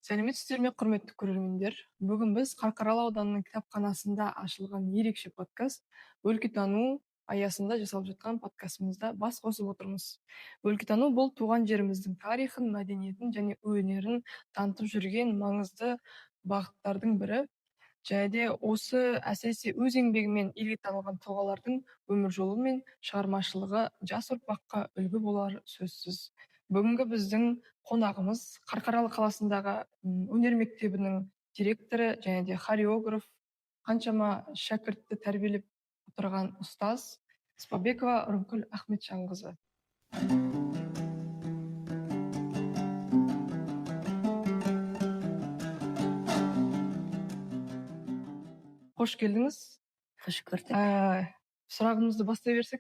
Сәлеметсіздер ме, құрметті көрермендер? Бүгін біз Қарқаралы ауданының кітапханасында ашылған ерекше подкаст өлкетану аясында жасалып жатқан подкастымызда бас қосып отырмыз. Өлкетану бұл туған жеріміздің тарихын, мәдениетін және өнерін танытып жүрген маңызды бағыттардың бірі. Және де осы әсіресе өз еңбегімен елге танылған тұлғалардың өмір жолы мен шығармашылығы жас ұрпаққа үлгі болар сөзсіз. Бүгінгі біздің қонағымыз Қарқаралы қаласындағы өнер мектебінің директоры және де хореограф, қаншама шәкіртті тәрбиелеп отырған ұстаз Спабекова Рымкүл Ахметжанқызы. Қош келдіңіз. Қош көрдік. Сұрағымызды бастай берсек,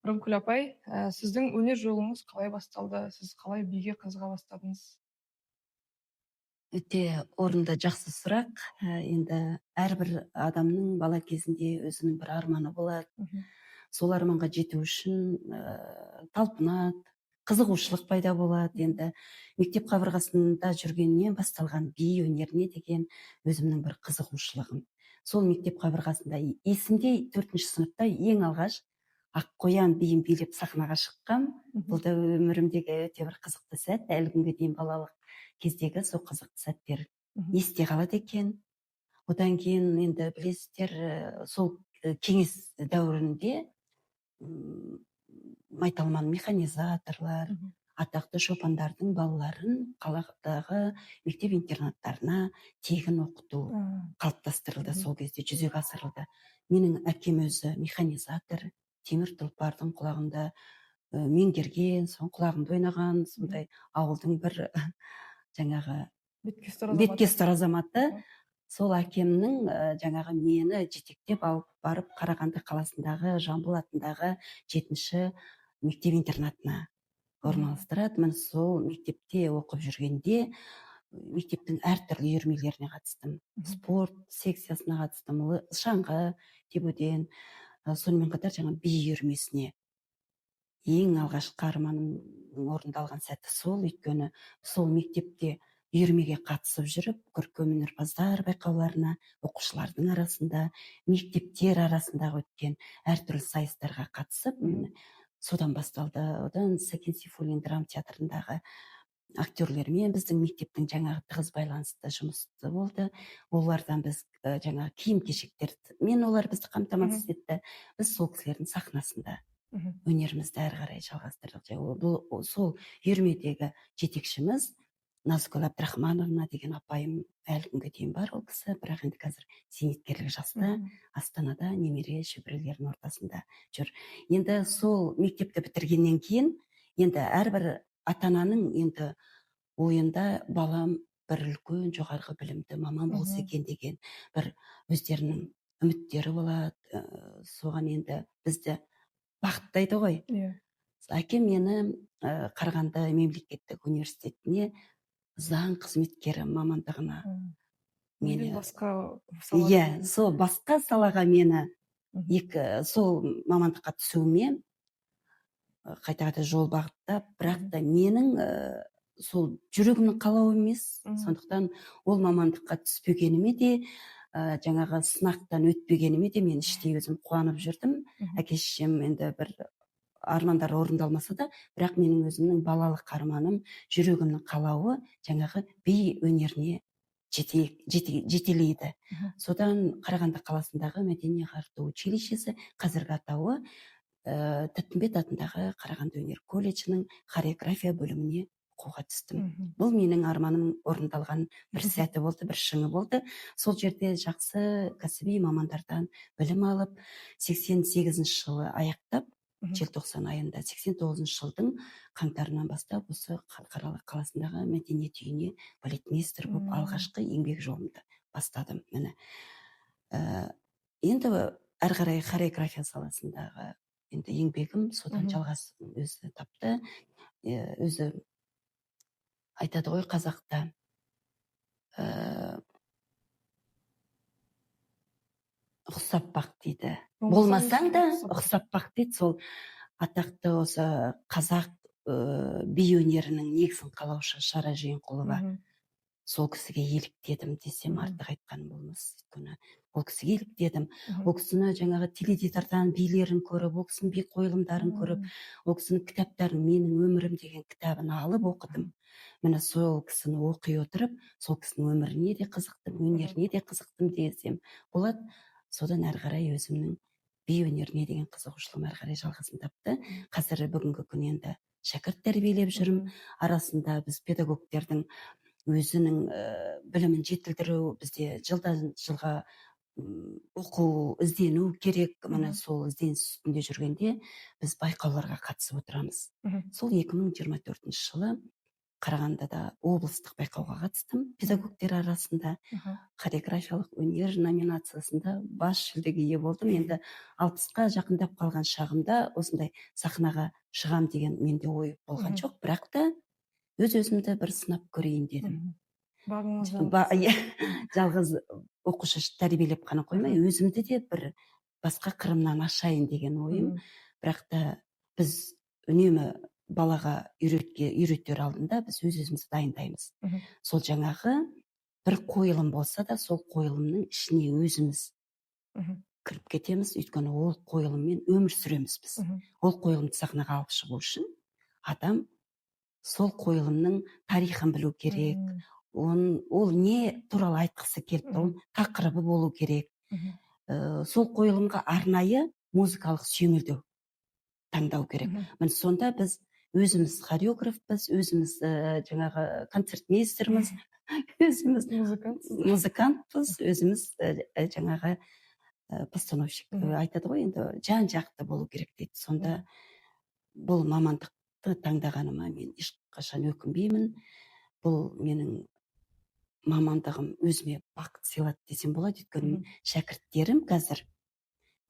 Рымкүл апай, сіздің өнер жолыңыз қалай басталды? Сіз қалай биге қызыға бастадыңыз? Өте орынды, жақсы сұрақ. Енді әрбір адамның бала кезінде өзінің бір арманы болады. Сол арманға жету үшін талпынады, қызығушылық пайда болады. Енді мектеп қабырғасында жүргеннен басталған би өнеріне деген өзімнің бір қызығушылығым. Сол мектеп қабырғасында есімде 4-ші сыныпта ең алғаш Аққоян биін билеп сахнаға шыққам. Бұл да өмірімдегі өте бір қызықты сәт. Әлі күнге дейін балалық кездегі сол қызықты сәттер есте қалады екен. Одан кейін енді білесіздер, сол кеңес дәуірінде майталман механизаторлар, атақты шопандардың балаларын қаладағы мектеп интернаттарына тегін оқыту қалыптастырылды, сол кезде жүзеге асырылды. Менің әкем өзі механизатор, темір тұлпардың құлағында меңгерген, сон құлағында ойнаған, сондай ауылдың бір жаңағы беткестар азаматы. Сол әкемнің жаңағы мені жетектеп алып барып Қарағанды қаласындағы Жамбыл атындағы 7-ші мектеп интернатына орналастырады. Мен сол мектепте оқып жүргенде мектептің әртүрлі үйірмелеріне қатыстым. Спорт секциясына қатыстым, шаңғы тебуден, сонымен қатар жаңа би үйірмесіне. Ең алғашқы арманым орындалған сәті сол, өйткені сол мектепте үйірмеге қатысып жүріп, көркемөнерпаздар байқауларына оқушылардың арасында, мектептер арасындағы өткен әртүрлі сайыстарға қатысып, содан басталды. Одан Сәкен Сейфуллин драма театрындағы актерлермен біздің мектептің жаңағы тығыз байланысты жұмысы болды. Олардан біз жаңағы киім-кешектерді, олар бізді қамтамасыз етті. Біз сол кісілердің сахнасында өнерімізді әрі қарай жалғастырдық. Сол үйірмедегі жетекшіміз Назгүл Әбдірахмановна деген апайым әлі күнге дейін бар, ол кісі, бірақ енді қазір зейнеткерлік жаста, Астанада немере шөберелердің ортасында жүр. Енді сол мектепті бітіргеннен кейін, енді әрбір ата-ананың енді ойында балам бір үлкен жоғарғы білімді маман болса екен деген бір өздерінің үміттері болады. Соған енді бізді бақыттайды ғой. Әкем мені Қарағанды мемлекеттік университетіне заң қызметкері мамандығына сол басқа салаға мені сол мамандыққа түсуіме қайта-қайта жол бағыттап, бірақ та менің сол жүрегімнің қалауы емес. Сондықтан ол мамандыққа түспегеніме де, жаңағы сынақтан өтпегеніме де мен іштей өзім қуанып жүрдім. Әке-шешем енді бір армандар орындалмаса да, бірақ менің өзімнің балалық арманым, жүрегімнің қалауы жаңағы би өнеріне жетелейді. Содан Қарағанды қаласындағы Мәдени ағарту училищесі, қазіргі атауы Тәттімбет атындағы Қарағанды өнер колледжінің хореография бөліміне оқуға түстім. Бұл менің арманым орындалған бір сәті болды, бір шыңы болды. Сол жерде жақсы кәсіби мамандардан білім алып, 88 жылы аяқтап, желтоқсан айында 89 жылдың қаңтарынан бастап осы Қарқаралы қаласындағы мәдениет үйіне балетмейстер болып алғашқы еңбек жолымды бастадым. Енді әрі қарай хореография саласындағы енді еңбегім содан жалғасын өзі тапты. Өзі айтады ғой қазақта, ұқсап бақ дейді. Болмасаң да ұқсап бақ дейді. Сол атақты осы қазақ би өнерінің негізін қалаушы Шара Жиенқұлова сол кісіге еліктедім десем артық айтқан болмас. Өйткені ол кісіге еліктедім. Ол кісіні жаңағы теледидардан билерін көріп, ол кісінің би қойылымдарын көріп, ол кісінің кітаптарын, менің өмірім деген кітабын алып оқыдым. Міне сол кісіні оқи отырып, сол кісінің өміріне де қызықтым, өнеріне де қызықтым десем болады. Содан әрі қарай өзімнің би өнеріне деген қызығушылығым әрі қарай жалғасын тапты. Қазір бүгінгі күн енді шәкірт тәрбиелеп жүрмін. Арасында біз педагогтердің өзінің білімін жетілдіру, бізде жылдан жылға оқу, іздену керек. Міне сол ізденіс үстінде жүргенде біз байқауларға қатысып отырамыз. Сол 2024 жылы Қарағандыда облыстық байқауға қатыстым. Педагогтер арасында хореографиялық өнер номинациясында бас жүлдеге ие болдым. Енді 60-қа жақындап қалған шағымда осындай сахнаға шығам деген менде ой болған жоқ, бірақ та өз-өзімді бір сынап көрейін дедім. Жалғыз оқушы тәрбиелеп қана қоймай, өзімді де бір басқа қырымнан ашайын деген ойым. Бірақ та біз үнемі балаға үйретер алдында біз өз-өзімізді дайындаймыз. Сол жаңағы бір қойылым болса да, сол қойылымның ішіне өзіміз кіріп кетеміз. Өйткені ол қойылыммен өмір сүреміз біз. Ол қойылымды сахнаға алып шығу үшін адам сол қойылымның тарихын білу керек. Ол не туралы айтқысы келіп тұр, тақырыбы болу керек. Сол қойылымға арнайы музыкалық сүйемелдеу таңдау керек. Міне сонда біз өзіміз хореографпыз, өзіміз жаңағы концертмейстерміз, өзіміз музыкантпыз, өзіміз жаңағы постановщик айтады ғой, енді жан жақты болу керек дейді. Сонда бұл мамандықты таңдағаныма мен ешқашан өкінбеймін. Бұл менің мамандығым өзіме бақыт сыйлады десем болады. Өйткені шәкірттерім қазір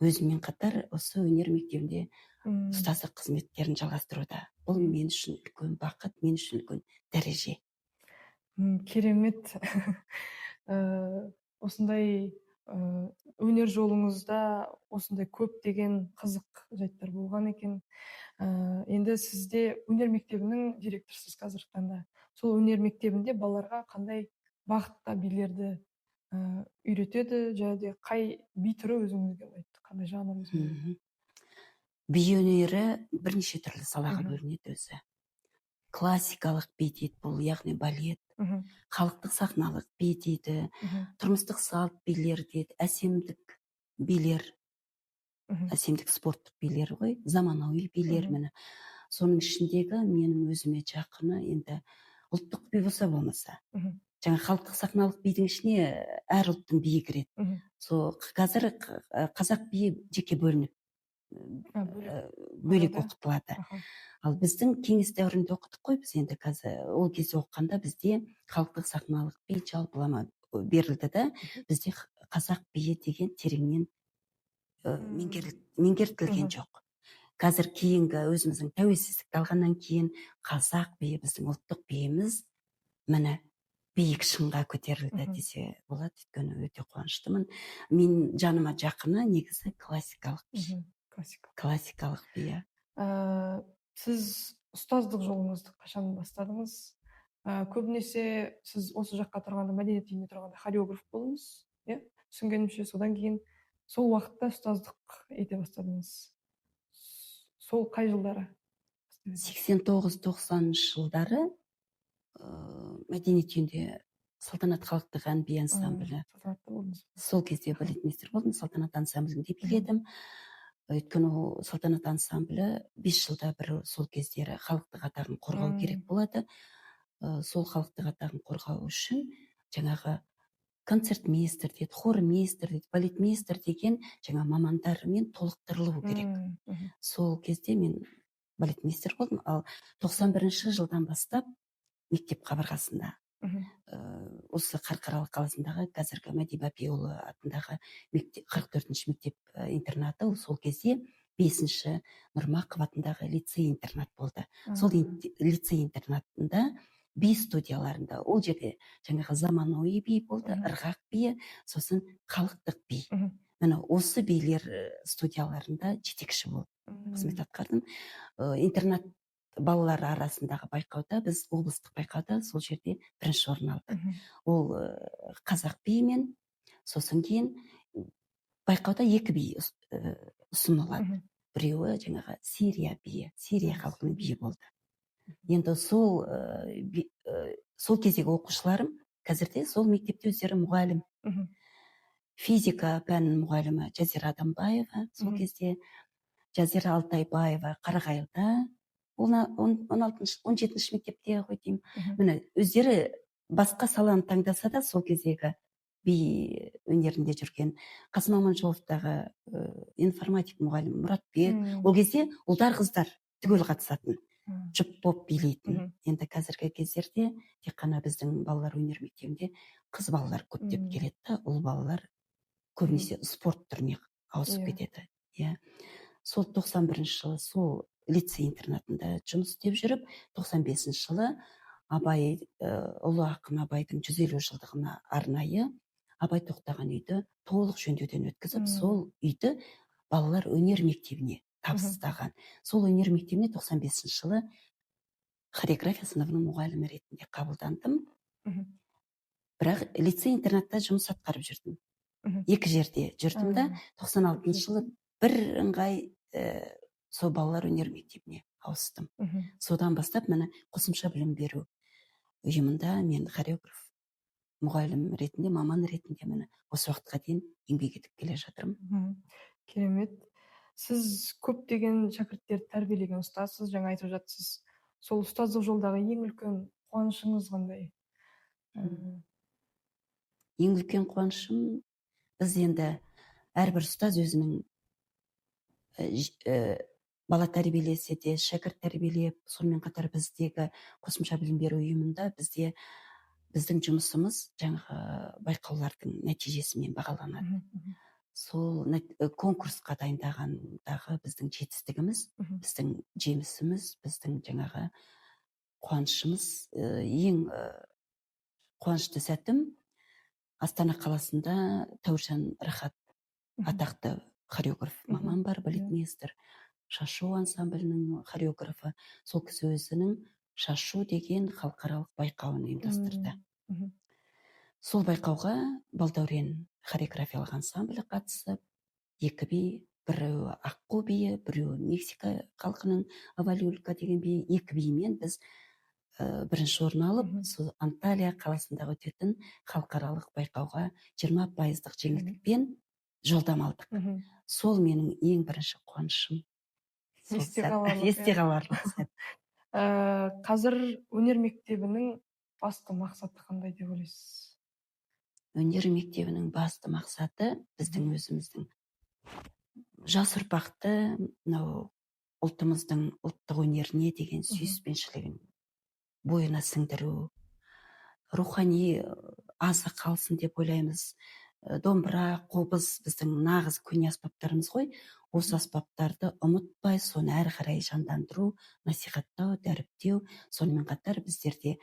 өзімен қатар осы өнер мектебінде ұстаздық қызметтерін жалғастыруда. Бұл мен үшін үлкен бақыт, мен үшін үлкен дәреже. Керемет. Осындай өнер жолыңызда осындай көптеген қызық жайттар болған екен. Енді сізде өнер мектебінің директорсыз қазіргі таңда. Сол өнер мектебінде балаларға қандай бағытта билерді үйретеді, және де қай би түрі өзіңізге ұнайды, қандай жанр өзіңізге? Би өнері бірнеше түрлі салаға бөлінеді өзі. Классикалық би дейді, бұл яғни балет, халықтық сахналық би дейді, тұрмыстық салт билер дейді, әсемдік билер, әсемдік спорттық билер ғой, заманауи билер. Міне соның ішіндегі менің өзіме жақыны енді ұлттық би болса болмаса. Жаңа халықтық сахналық бидің ішіне әр ұлттың биі кіреді. Сол қазір қазақ биі жеке бөлініп бөлек оқытылады. Ал біздің кеңес дәуірінде оқыдық қой біз. Енді қазір ол кезде оқығанда бізде халықтық сахналық би жалпылама берілді да, бізде қазақ биі деген тереңнен меңгертілген жоқ. Қазір кейінгі өзіміздің тәуелсіздікті алғаннан кейін қазақ биі, біздің ұлттық биіміз міне биік шыңға көтерілді десе болады. Өйткені өте қуаныштымын. Мен жаныма жақыны негізі классикалық би. Классикалық би. Сіз ұстаздық жолыңызды қашан бастадыңыз? Көбінесе сіз осы жаққа тұрғанда, мәдениет үйіне тұрғанда хореограф болдыңыз, иә? Түсінгенімше, содан кейін сол уақытта ұстаздық ете бастадыңыз. Сол қай жылдары? 89-90 жылдары мәдениет үйінде Салтанат халықтық ән би ансамблі. Сол кезде балетмейстер болдым, Салтанат ансамблінде биледім. Өйткені Салтанат ансамблі 5 жылда бір сол кездері халықтық атағын қорғау керек болады. Сол халықтық атағын қорғау үшін жаңағы концертмейстер дейді, хормейстер дейді, балетмейстер деген жаңа мамандармен толықтырылу керек. Сол кезде мен балетмейстер болдым. Ал 91 жылдан бастап мектеп қабырғасында осы Қарқаралы қаласындағы қазіргі Мәди Бапиұлы атындағы 44-ші мектеп интернаты, сол кезде 5-ші Нұрмақов атындағы лицей интернат болды. Сол лицей интернатында би студияларында, ол жерде жаңағы заманауи би болды, ырғақ би, сосын халықтық би. Міне осы билер студияларында жетекші болып қызмет атқардым. Интернат балалар арасындағы байқауда, біз облыстық байқауда сол жерде бірінші орын алдық. Ол қазақ биімен, сосын кейін байқауда екі би ұсынылады. Біреуі жаңағы Сирия биі, Сирия халқының биі болды. Енді сол кездегі оқушыларым қазірде сол мектепте өздері мұғалім. Физика пәнінің мұғалімі Жазира Адамбаева, сол кезде Жазира Алтайбаева Қарағайлыда, 17-ші мектепте ғой деймін. Міне, өздері басқа саланы таңдаса да, сол кездегі би өнерінде жүрген Қасым Аманжоловтағы информатик мұғалім Мұратбек, ол кезде ұлдар қыздар түгел қатысатын, жұп боп билейтін. Енді қазіргі кездерде тек қана біздің балалар өнер мектебінде қыз балалар көптеп келеді, ұл балалар көбінесе спорт түріне ауысып кетеді. Сол 91-ші жылы сол лицей интернатында жұмыс істеп жүріп, 95-ші жылы Абай, ұлы ақын Абайдың 150 жылдығына арнайы Абай тоқтаған үйді толық жөндеуден өткізіп, сол үйді балалар өнер мектебіне табыстаған. Сол өнер мектебіне 95-ші жылы хореография сыныбының мұғалімі ретінде қабылдандым. Бірақ лицей интернатта жұмыс атқарып жүрдім. Екі жерде жүрдім да, 96-ші жылы бірыңғай сол балалар өнер мектебіне ауыстым. Содан бастап мені қосымша білім беру ұйымында мен хореограф мұғалім ретінде, маман ретінде мені осы уақытқа дейін еңбек етіп келе жатырмын. Керемет. Сіз көптеген шәкірттерді тәрбиелеген ұстазсыз, жаңа айтып жатсыз. Сол ұстаздық жолдағы ең үлкен қуанышыңыз қандай? Ең үлкен қуанышым, біз енді әрбір ұстаз өзінің бала тәрбиелесе де, шәкірт тәрбиелеп, сонымен қатар біздегі қосымша білім беру ұйымында біздің жұмысымыз жаңағы байқаулардың нәтижесімен бағаланады. Сол конкурсқа дайындағандағы біздің жетістігіміз, біздің жемісіміз, біздің жаңағы қуанышымыз. Ең қуанышты сәтім Астана қаласында Тәуіржан Рахат атақты хореограф маман бар, балетмейстер, шашу ансамблінің хореографы. Сол кісі өзінің шашу деген халықаралық байқауын ұйымдастырды. Сол байқауға Балдәурен хореографиялық ансамблі қатысып, екі би, біреуі Аққу биі, біреуі Мексика халқының Авалюлька деген би, екі бимен біз бірінші орын алып, сол Анталия қаласындағы өтетін халықаралық байқауға 20% жеңілдікпен жолдама алдық. Сол менің ең бірінші қуанышым. Есте қаларлық сәт. Қазір өнер мектебінің басты мақсаты қандай деп ойлайсыз? Өнер мектебінің басты мақсаты біздің өзіміздің жас ұрпақты ұлтымыздың ұлттық өнеріне деген сүйіспеншілігін бойына сіңдіру, рухани азық қалсын деп ойлаймыз. Домбыра, қобыз біздің нағыз көне аспаптарымыз ғой. Осы аспаптарды ұмытпай, соны әрі қарай жандандыру, насихаттау, дәріптеу. Сонымен қатар біздерде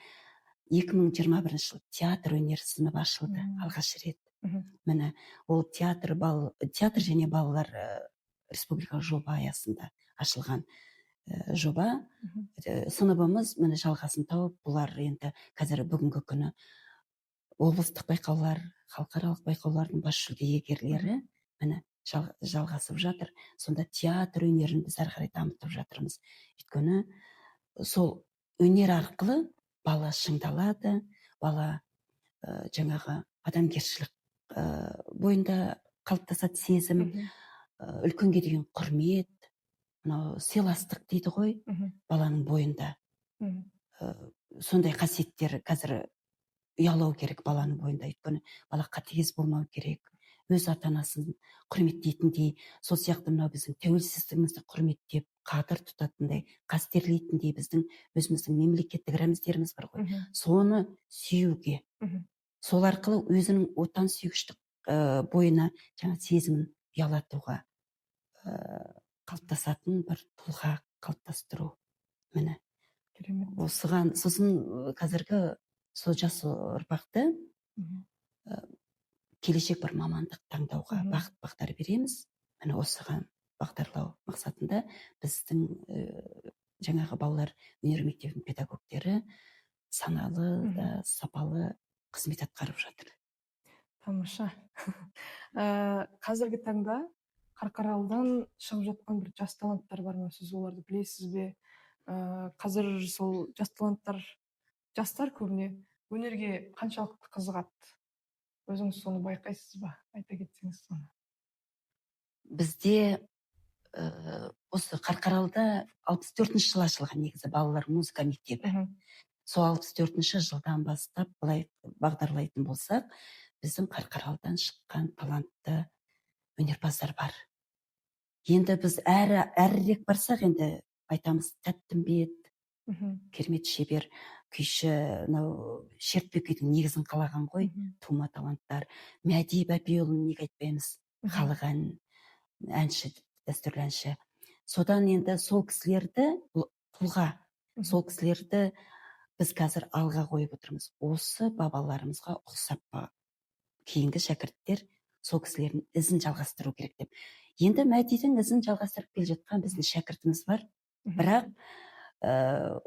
2021 жылы театр өнер сыныбы ашылды алғаш рет. Міне, ол театр және балалар республикалық жоба аясында ашылған жоба. Сыныбымыз міне жалғасын тауып, бұлар енді қазір бүгінгі күні облыстық байқаулар, халықаралық байқаулардың бас жүлде иегерлері міне жалғасып жатыр. Сонда театр өнерін біз әрі қарай дамытып жатырмыз. Өйткені сол өнер арқылы бала шыңдалады, бала жаңағы адамгершілік бойында қалыптасады сезім, үлкенге деген құрмет, сыйластық дейді ғой, баланың бойында. Сондай қасиеттер қазір ұялау керек баланың бойында. Өйткені бала қатыгез болмау керек, өз ата-анасын құрметтейтіндей, сол сияқты мынау біздің тәуелсіздігімізді құрметтеп, қадір тұтатындай, қастерлейтіндей біздің өзіміздің мемлекеттік рәміздеріміз бар ғой. Соны сүюге, сол арқылы өзінің отан сүйгіштік бойына жаңа сезімін ұялатуға қалыптасатын бір тұлға қалыптастыру. Міне. Осыған, сосын қазіргі сол жас ұрпақты келешек бір мамандық таңдауға бағыт бағдар береміз. Міне осыған бағдарлау мақсатында біздің жаңағы балалар өнер мектебінің педагогтері саналы да сапалы қызмет атқарып жатыр. Тамаша. Қазіргі таңда Қарқаралыдан шығып жатқан бір жас таланттар бар ма? Сіз оларды білесіз бе? Қазір сол жастар көбіне өнерге қаншалықты қызығады? Өзіңіз соны байқайсыз ба? Айта кетсеңіз соны. Бізде осы Қарқаралыда 64-ші жылы ашылған негізі балалар музыка мектебі. Сол 64-ші жылдан бастап былай бағдарлайтын болсақ, біздің Қарқаралыдан шыққан талантты өнерпаздар бар. Енді біз әрірек барсақ, енді айтамыз Тәттімбет, керемет шебер күйші, Шертпе күйдің негізін қалаған ғой, тума таланттар. Мәди Бәпиұлын неге айтпаймыз, халық әнші, дәстүрлі әнші. Содан енді сол кісілерді тұлға, сол кісілерді біз қазір алға қойып отырмыз. Осы бабаларымызға ұқсап кейінгі шәкірттер сол кісілердің ізін жалғастыру керек деп. Енді Мәдидің ізін жалғастырып келе жатқан біздің шәкіртіміз бар, бірақ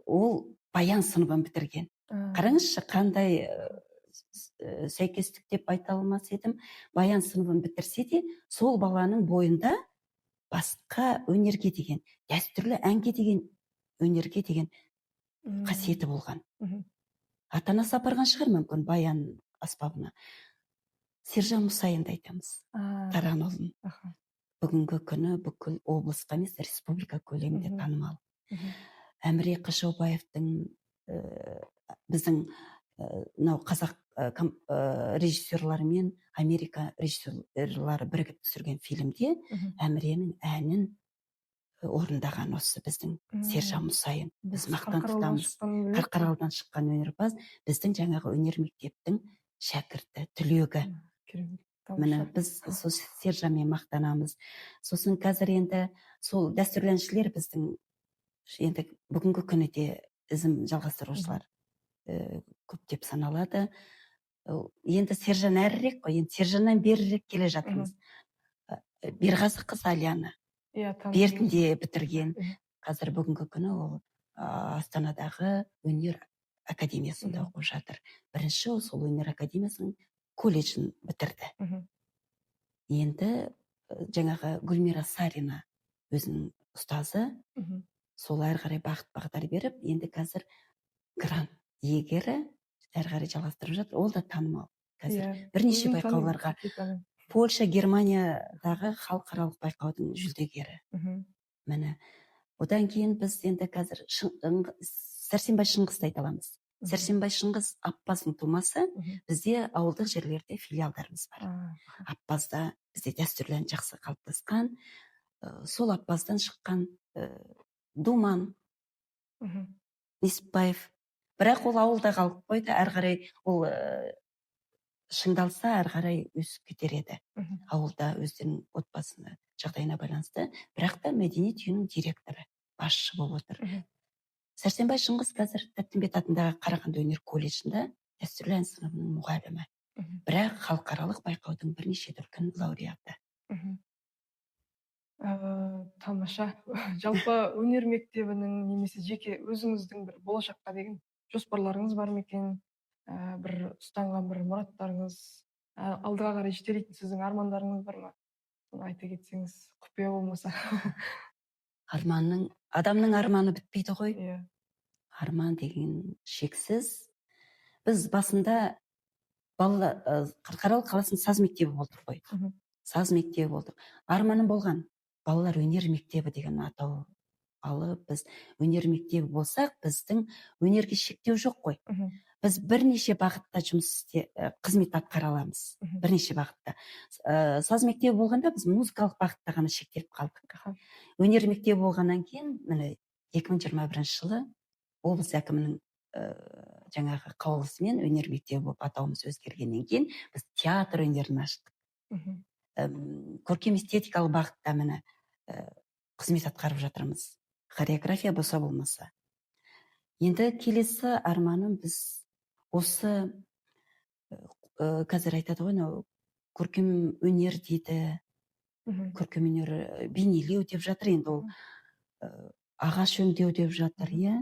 ол баян сыныбын бітірген. Қараңызшы, қандай сәйкестік деп айта алмас едім. Баян сыныбын бітірсе де, сол баланың бойында басқа өнерге деген, дәстүрлі әнге деген, өнерге деген қасиеті болған. Ата-анасы апарған шығар мүмкін баян аспабына. Сержан Мұсайынды айтамыз, Таранұлын. Бүгінгі күні бүкіл облысқа емес, республика көлемінде танымал. Әміре Қашаубаевтың, біздің қазақ режиссерлары мен Америка режиссерлары бірігіп түсірген фильмде Әміренің әнін орындаған осы біздің Сержан Мұсайын. Біз мақтан тұтамыз. Қарқаралыдан шыққан өнерпаз, біздің жаңағы өнер мектептің шәкірті, түлегі. Міне біз сол Сержанмен мақтанамыз. Сосын қазір енді сол дәстүрлі әншілер біздің енді бүгінгі күні де ізім жалғастырушылар көптеп саналады. Енді Сержан әрірек қой, енді Сержаннан берірек келе жатырмыз. Берғазы қыз Аляна Бертінде бітірген. Қазір бүгінгі күні ол Астанадағы өнер академиясында оқып жатыр. Бірінші сол өнер академиясының колледжін бітірді. Енді жаңағы Гүлмира Сарина өзінің ұстазы, сол әрі қарай бағыт-бағдар беріп, енді қазір грант иегері әрі қарай жалғастырып жатыр. Ол да танымал. Қазір бірнеше байқауларға, Польша, Германиядағы халықаралық байқаудың жүлдегері. Міне, одан кейін біз енді қазір Сәрсенбай Шыңғысты айта аламыз. Сәрсенбай Шыңғыс Аппаздың тумасы, бізде ауылдық жерлерде филиалдарымыз бар. Аппазда бізде дәстүрлі ән жақсы қалыптасқан. Сол Аппаздан шыққан Думан, Несіпбаев. Бірақ ол ауылда қалып қойды, әрі қарай ол шыңдалса, әрі қарай өсіп кетер еді. Ауылда өздерінің отбасына жағдайына байланысты. Бірақ та мәдениет үйінің директоры, басшы болып отыр. Сәрсенбай Шыңғыс қазір Тәттімбет атындағы Қарағанды өнер колледжінде дәстүрлі ән сыныбының мұғалімі. Бірақ халықаралық байқаудың бірнеше дүркін лауреаты. Тамаша. Жалпы өнер мектебінің немесе жеке өзіңіздің бір болашаққа деген жоспарларыңыз бар ма екен? Бір ұстанған бір мұраттарыңыз, алдыға қарай жетелейтін сіздің армандарыңыз бар ма? Соны айта кетсеңіз, құпия болмаса. Адамның арманы бітпейді ғой. Арман деген шексіз. Біз басында Қарқаралы қаласының саз мектебі болдық қой. Саз мектебі болдық. Арманым болған. Балалар өнер мектебі деген атау алып, біз өнер мектебі болсақ, біздің өнерге шектеу жоқ қой. Біз бірнеше бағытта қызмет атқара аламыз. Бірнеше бағытта. Саз мектебі болғанда біз музыкалық бағытта ғана шектеліп қалдық. Өнер мектебі болғаннан кейін, 2021 жылы облыс әкімінің жаңағы қаулысымен өнер мектебі болып атауымыз өзгергеннен кейін біз театр өнерін аштық. Көркем эстетикалық бағытта міне қызмет атқарып жатырмыз. Хореография болса болмаса. Енді келесі арманым біз осы қазір айтады ғой, көркем өнер дейді, көркем өнер бейнелеу деп жатыр. Енді ол ағаш өңдеу деп жатыр, иә,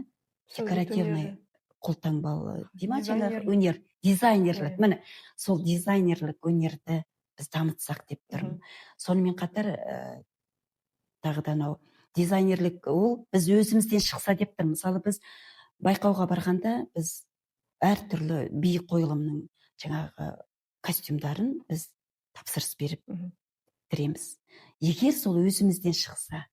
декоративный қолтаңбалы дей ма, жаңағы өнер, дизайнерлік. Міне, сол дизайнерлік өнерді біз дамытсақ деп тұрмын. Сонымен қатар тағы да анау дизайнерлік, ол біз өзімізден шықса деп тұрмын. Мысалы біз байқауға барғанда біз әртүрлі би қойылымның жаңағы костюмдарын біз тапсырыс беріп кіреміз. Егер сол өзімізден шықса,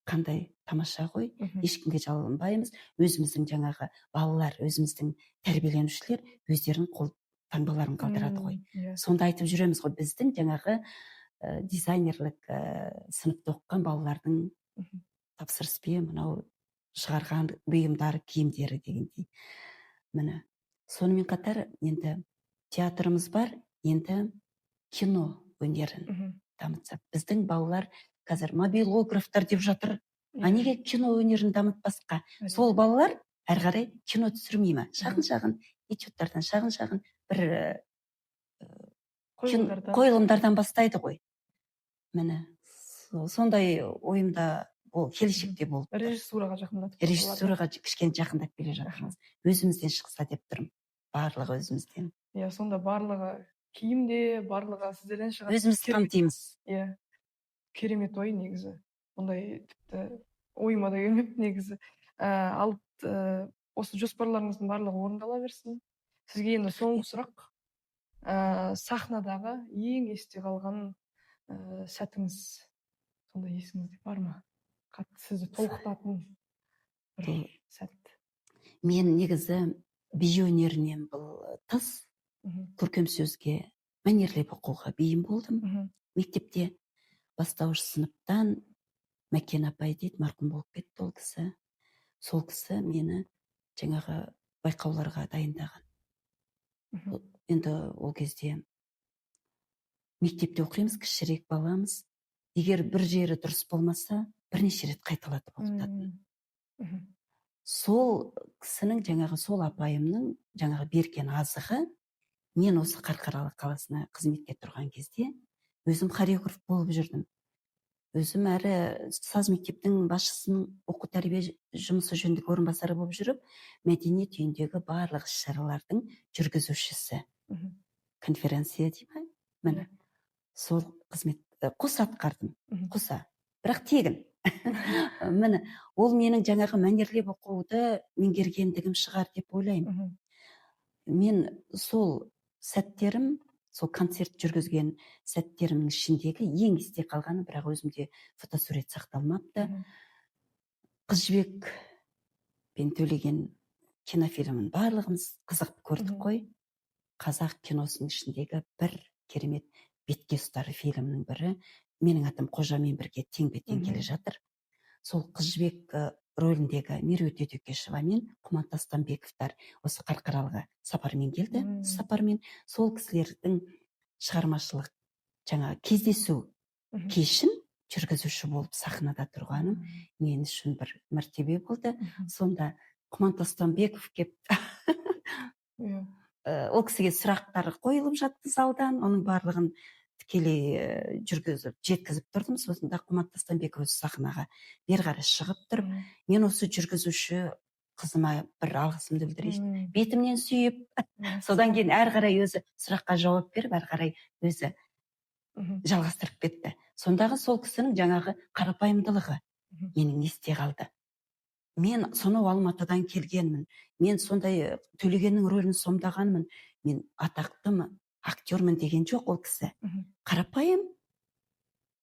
қандай тамаша ғой, ешкімге жалынбаймыз. Өзіміздің жаңағы балалар, өзіміздің тәрбиеленушілер өздерінің қол таңбаларын қалдырады ғой. Сонда айтып жүреміз ғой, біздің жаңағы дизайнерлік сыныпта оқыған балалардың тапсырыспен мынау шығарған бұйымдары, киімдері дегендей. Міне, сонымен қатар енді театрымыз бар, енді кино өнерін дамытсақ. Біздің балалар қазір мобилографтар деп жатыр. А неге кино өнерін дамытпасқа? Сол балалар әрі қарай кино түсірмей ма? Шағын-шағын этюдтардан, шағын-шағын бір қойылымдардан бастайды ғой. Міне, сондай ойымда ол келешекте болып тұр. Режиссураға кішкене жақындап келе жатырмыз. Өзімізден шықса деп тұрмын. Барлығы өзімізден. Сонда барлығы киімде, барлығы сіздерден шығады. Өзіміз қамтимыз. Керемет ой негізі. Ондай тіпті ойыма да келмепті негізі. Ал осы жоспарларыңыздың барлығы орындала берсін. Сізге енді соңғы сұрақ. Сахнадағы ең есте қалған сәтіңіз сонда есіңізде бар ма? Қатты сізді толқытатын бір сәт. Мен негізі би өнерінен бұл тыс көркем сөзге мәнерлеп оқуға бейім болдым. Мектепте бастауыш сыныптан Мәкен апай дейді, марқұм болып кетті ол кісі. Сол кісі мені жаңағы байқауларға дайындаған. Енді ол кезде мектепте оқимыз, кішірек баламыз. Егер бір жері дұрыс болмаса, бірнеше рет қайталатып оқытатын. Сол кісінің жаңағы сол апайымның жаңағы берген азығы, мен осы Қарқаралы қаласына қызметке тұрған кезде өзім хореограф болып жүрдім. Өзім әрі саз мектептің басшысының оқу тәрбие жұмысы жөніндегі орынбасары болып жүріп, мәдениет үйіндегі барлық іс-шаралардың жүргізушісі. Конференция дейді ме? Міне, сол қызмет қоса атқардым. Қоса, бірақ тегін. Міне, ол менің жаңағы мәнерлеп оқуды меңгергендігім шығар деп ойлаймын. Мен сол сәттерім, сол концерт жүргізген сәттерімнің ішіндегі ең есте қалғаны, бірақ өзімде фотосурет сақталмапты. Қыз жібек пен Төлеген кинофильмін барлығымыз қызық көрдік қой. Қазақ киносының ішіндегі бір керемет бетке ұстар фильмнің бірі. Менің атым Қожамен бірге тең-бе-тең келе жатыр. Сол қыз жібек рөліндегі Меруерт Өтекешева мен Құман Тастанбековтар осы Қарқаралыға сапармен келді. Сапармен сол кісілердің шығармашылық жаңа кездесу кешін жүргізуші болып сахнада тұрғаным мен үшін бір мәртебе болды. Сонда Құман Тастанбеков кеп ол кісіге сұрақтар қойылып жатты залдан, оның барлығын тікелей жүргізіп, жеткізіп тұрдым. Сосын Құман Тастанбеков өзі сахнаға бері қарай шығып тұрып, мен осы жүргізуші қызыма бір алғысымды білдірейін, бетімнен сүйіп, содан кейін әрі қарай өзі сұраққа жауап беріп, әрі қарай өзі жалғастырып кетті. Сондағы сол кісінің жаңағы қарапайымдылығы менің есте қалды. Мен сонау Алматыдан келгенмін. Мен сондай Төлегеннің рөлін сомдағанмын. Мен атақтымын, актермін деген жоқ ол кісі. Қарапайым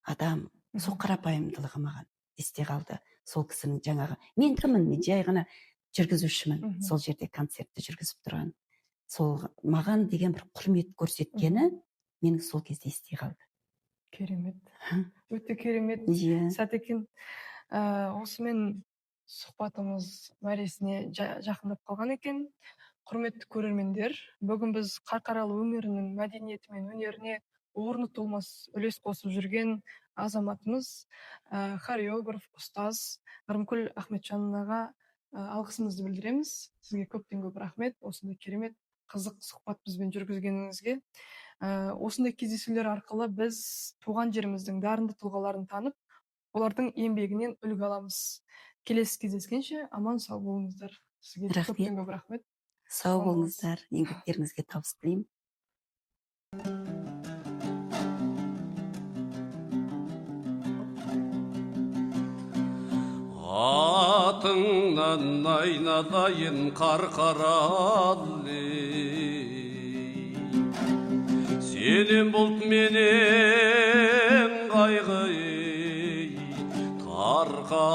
адам, сол қарапайымдылығы маған есте қалды. Сол кісінің жаңағы, мен кіммін, мен жай ғана жүргізушімін. Сол жерде концертті жүргізіп тұрған. Сол маған деген бір құрмет көрсеткені менің сол кезде есте қалды. Керемет. Өте керемет сәт екен. Осымен сұхбатымыз мәресіне жақындап қалған екен. Құрметті көрермендер, бүгін біз Қарқаралы өңірінің мәдениеті мен өнеріне орны толмас үлес қосып жүрген азаматымыз, хореограф, ұстаз Нұрымкүл Ахметжановнаға алғысымызды білдіреміз. Сізге көптен көп рахмет, осындай керемет қызық сұхбат бізбен жүргізгеніңізге. Осындай кездесулер арқылы біз туған жеріміздің дарынды тұлғаларын танып, олардың еңбегінен үлгі аламыз. Келесі кездескенше аман сау болыңыздар. Сізге Рахмет. көптен көп рахмет. Сау Аман болыңыздар, еңбектеріңізге табыс тілеймін. Атыңнан айналайын қарқаралы, сенен бұлт менен қайғы тарқа